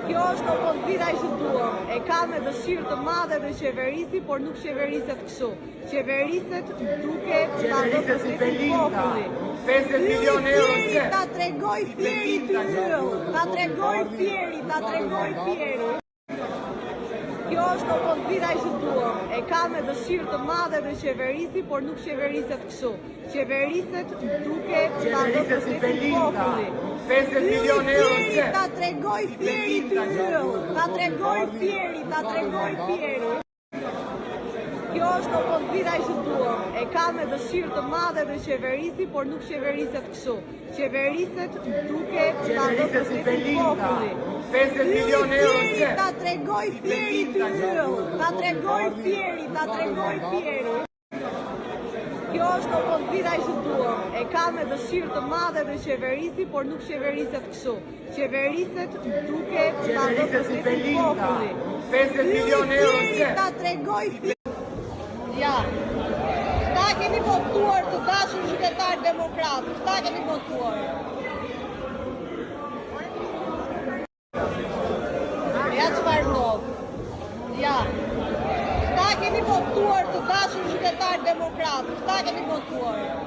Kjo është opozita që duam. E ka me dëshirë të madhe dhe qeverisi, por nuk qeveriset kështu. Qeveriset duke ta reprezentuar popullin. 50 milion euro që. Ta tregoj Fieri ty yll. Ta tregoj Fieri. Kjo është opozita që duam. E ka me dëshirë të madhe dhe qeverisi, por nuk qeveriset kështu. Qeveriset duke ta reprezentuar popullin. 50 milion euro që. Ta tregoj Fieri ty yll. Ta tregoj Fieri. Kjo është opozita që duam. E ka me dëshirë të madhe dhe qeverisi, por nuk qeveriset kështu. Qeveriset duke ta reprezentuar popullin. 50 milion euro që. Ta tregoj Fieri ty yll. Ta tregoj Fieri. Kjo është opozita që duam. E ka me dëshirë të madhe dhe qeverisi, por nuk qeveriset kështu. Qeveriset duke ta reprezentuar popullin. 50 milion euro që. Ta tregoj Fieri. Ja, këta kemi votuar të dashur qytetar demokratë, këta kemi votuar. Ja çfarë ndodh. Ja, këta kemi votuar të dashur qytetar demokratë, këta kemi votuar.